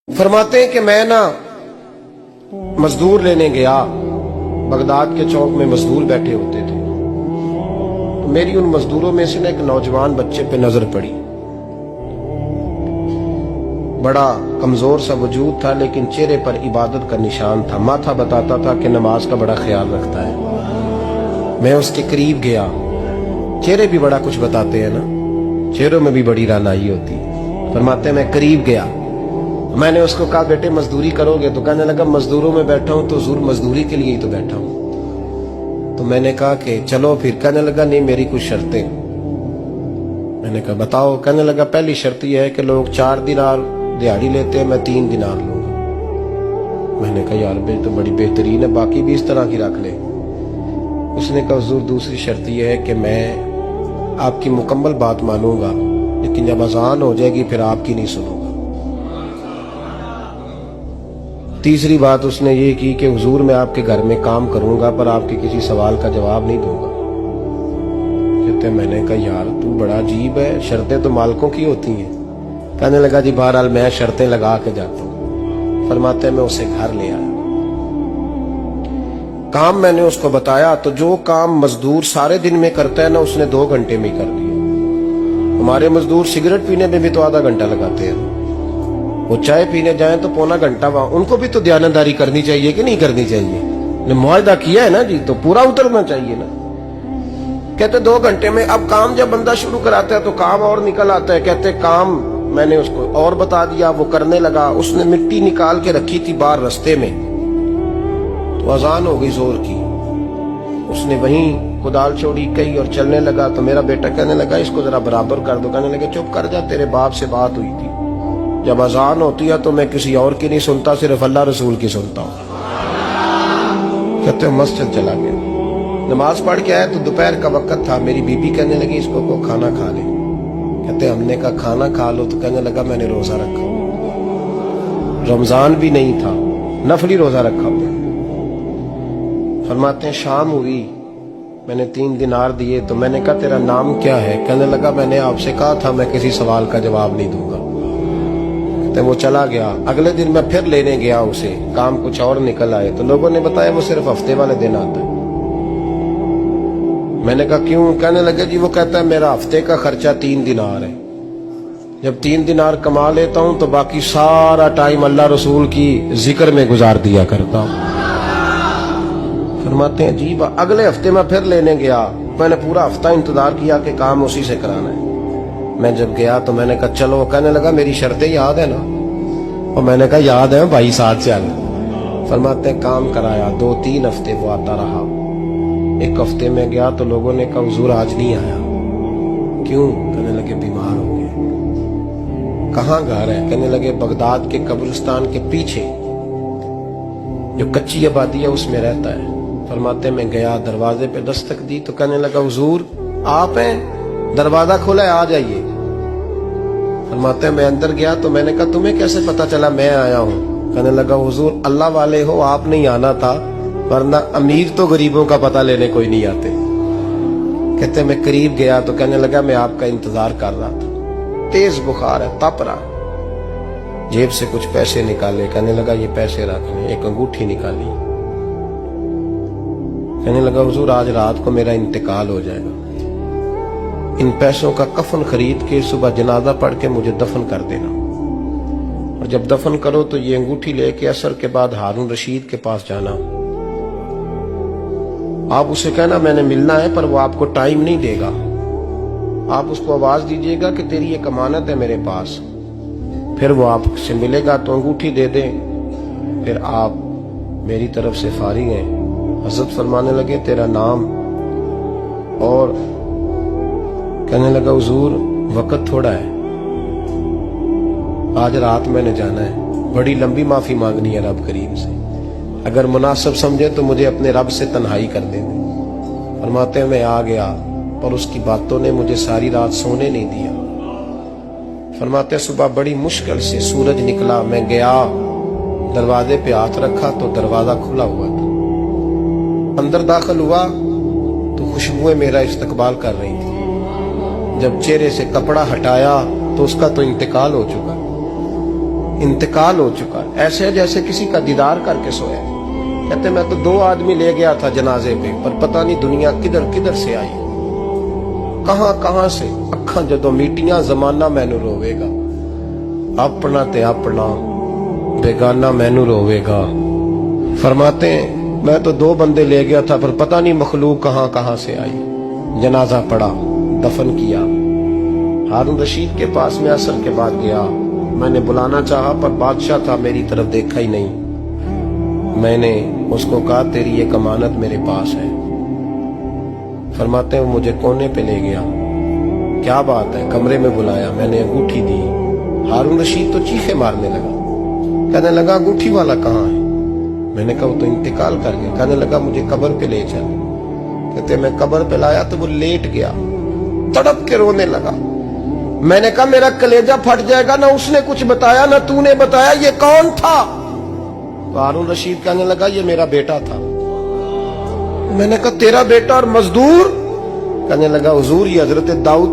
फरमाते हैं कि मैं ना मजदूर लेने गया, बगदाद के चौक में मजदूर बैठे होते थे, तो मेरी उन मजदूरों में से ना एक नौजवान बच्चे पे नजर पड़ी। बड़ा कमजोर सा वजूद था, लेकिन चेहरे पर इबादत का निशान था। माथा बताता था कि नमाज का बड़ा ख्याल रखता है। मैं उसके करीब गया। चेहरे भी बड़ा कुछ बताते हैं ना, चेहरों में भी बड़ी रानाई होती है। फरमाते मैं करीब गया, मैंने उसको कहा बेटे मजदूरी करोगे? तो कहने लगा मजदूरों में बैठा हूं तो जरूर मजदूरी के लिए ही तो बैठा हूं। तो मैंने कहा कि चलो फिर। कहने लगा नहीं, मेरी कुछ शर्तें। मैंने कहा बताओ? कहने लगा पहली शर्त यह है कि लोग 4 दिनार दिहाड़ी लेते हैं, मैं 3 दिनार लूंगा। मैंने कहा यार भाई तो बड़ी बेहतरीन है, बाकी भी इस तरह की रख ले। उसने कहा हुजूर दूसरी शर्त यह है कि मैं आपकी मुकम्मल बात मानूंगा, लेकिन जब अजान हो जाएगी फिर आपकी नहीं सुनूंगा। तीसरी बात उसने ये की कि हुजूर मैं आपके घर में काम करूंगा पर आपके किसी सवाल का जवाब नहीं दूंगा। कहते मैंने कहा यार तू बड़ा अजीब है, शर्तें तो मालिकों की होती हैं। कहने लगा जी बहरहाल मैं शर्तें लगा के जाता हूं। फरमाते मैं उसे घर ले आया, काम मैंने उसको बताया, तो जो काम मजदूर सारे दिन में करता है ना उसने 2 घंटे में ही कर दिया। हमारे मजदूर सिगरेट पीने में भी तो आधा घंटा लगाते हैं, वो चाय पीने जाए तो पौना घंटा वहां। उनको भी तो दयानतदारी करनी चाहिए कि नहीं करनी चाहिए? ने मुआहदा किया है ना जी, तो पूरा उतरना चाहिए ना। कहते 2 घंटे में। अब काम जब बंदा शुरू कराता है तो काम और निकल आता है। कहते काम मैंने उसको और बता दिया, वो करने लगा। उसने मिट्टी निकाल के रखी थी बाहर रास्ते में, तो अजान हो गई जोर की। उसने वहीं कुदाल छोड़ी कही और चलने लगा। तो मेरा बेटा कहने लगा इसको जरा बराबर कर दो। कहने लगे चुप कर जा, तेरे बाप से बात हुई थी, जब अजान होती है तो मैं किसी और की नहीं सुनता, सिर्फ अल्लाह रसूल की सुनता हूं। कहते मस्जिद चला गया, नमाज पढ़ के आया तो दोपहर का वक्त था। मेरी बीबी कहने लगी इसको को खाना खा ले। कहते हमने कहा खाना खा लो, तो कहने लगा मैंने रोजा रखा, रमजान भी नहीं था, नफली रोजा रखा हुआ। फरमाते हैं शाम हुई, मैंने 3 दिनार दिए, तो मैंने कहा तेरा नाम क्या है? कहने लगा मैंने आपसे कहा था मैं किसी सवाल का जवाब नहीं दूंगा। तो वो चला गया। अगले दिन मैं फिर लेने गया उसे, काम कुछ और निकल आए, तो लोगों ने बताया वो सिर्फ हफ्ते वाले दिन आता है। मैंने कहा क्यों? कहने लगे जी वो कहता है मेरा हफ्ते का खर्चा 3 दिनार है, जब 3 दिनार कमा लेता हूं तो बाकी सारा टाइम अल्लाह रसूल की जिक्र में गुजार दिया करता हूं। फरमाते हैं जी अगले हफ्ते मैं फिर लेने गया, मैंने पूरा हफ्ता इंतजार किया कि काम उसी से कराना है। मैं जब गया तो मैंने कहा चलो। कहने लगा मेरी शर्तें याद है ना? और मैंने कहा याद है भाई, साथ चल। फरमाते काम कराया, 2-3 हफ्ते वो आता रहा। 1 हफ्ते में गया तो लोगों ने कहा हुजूर आज नहीं आया। क्यों? कहने लगे बीमार हो गए। कहाँ घर है? कहने लगे बगदाद के कब्रिस्तान के पीछे जो कच्ची आबादी है उसमें रहता है। फरमाते मैं गया, दरवाजे पे दस्तक दी तो कहने लगा हुजूर आप हैं? दरवाजा खोला है, आ जाइए। फरमाते मैं अंदर गया तो मैंने कहा तुम्हें कैसे पता चला मैं आया हूँ? कहने लगा हुजूर अल्लाह वाले हो, आप नहीं आना था, वरना अमीर तो गरीबों का पता लेने कोई नहीं आते। कहते मैं करीब गया तो कहने लगा मैं आपका इंतजार कर रहा था, तेज बुखार है, तप रहा। जेब से कुछ पैसे निकाले, कहने लगा ये पैसे रख लें। एक अंगूठी निकाली, कहने लगा हुजूर आज रात को मेरा इंतकाल हो जाएगा, इन पैसों का कफन खरीद के सुबह जनाजा पढ़ के मुझे दफन कर देना, और जब दफन करो तो ये अंगूठी लेके असर के बाद हारून रशीद के पास जाना। आप उसे कहना मैंने मिलना है पर वो आपको टाइम नहीं देगा। आप उसको आवाज दीजिएगा कि तेरी एक अमानत है मेरे पास। फिर वो आपसे मिलेगा तो अंगूठी दे दे, फिर आप मेरी तरफ से फारिग हैं। हजरत फरमाने लगे तेरा नाम? और कहने लगा हुजूर वक्त थोड़ा है, आज रात मैंने जाना है, बड़ी लंबी माफी मांगनी है रब करीम से, अगर मुनासिब समझे तो मुझे अपने रब से तन्हाई कर दे। फरमाते मैं आ गया और उसकी बातों ने मुझे सारी रात सोने नहीं दिया। फरमाते सुबह बड़ी मुश्किल से सूरज निकला, मैं गया दरवाजे पे हाथ रखा तो दरवाजा खुला हुआ था। अंदर दाखिल हुआ तो खुशबुएं मेरा इस्तकबाल कर रही थी। जब चेहरे से कपड़ा हटाया तो उसका तो इंतकाल हो चुका। इंतकाल हो चुका है, ऐसे है जैसे किसी का दीदार करके सोया। कहते मैं तो 2 आदमी ले गया था जनाजे पे, पर पता नहीं दुनिया किधर किधर से आई, कहां कहां से। अखां जदों मीटियां जमाना मैनू रोवेगा, अपना ते अपना बेगाना मैनू रोवेगा। फरमाते हैं मैं तो 2 बंदे ले गया था, पर पता नहीं मखलूक कहां कहां से आई। जनाजा पड़ा, दफन किया। हारून रशीद के पास में असर के बाद गया, मैंने बुलाना चाहा पर बादशाह था, मेरी तरफ देखा ही नहीं। मैंने उसको कहा तेरी एक अमानत मेरे पास है। फरमाते हैं वो मुझे कोने पे ले गया, क्या बात है, कमरे में बुलाया, मैंने अंगूठी दी। हारून रशीद तो चीखे मारने लगा, कहने लगा अंगूठी वाला कहाँ है? मैंने कहा वो तो इंतकाल कर गया। कहने लगा मुझे कब्र पे ले चल। कहते मैं कब्र पे लाया तो वो लेट गया, तड़प के रोने लगा। मैंने कहा मेरा कलेजा फट जाएगा, ना उसने कुछ बताया ना तूने बताया, ये कौन था? तो हारून रशीद कहने लगा ये मेरा बेटा था। मैंने कहा तेरा बेटा और मजदूर? कहने लगा हुजूर ये हजरत दाऊद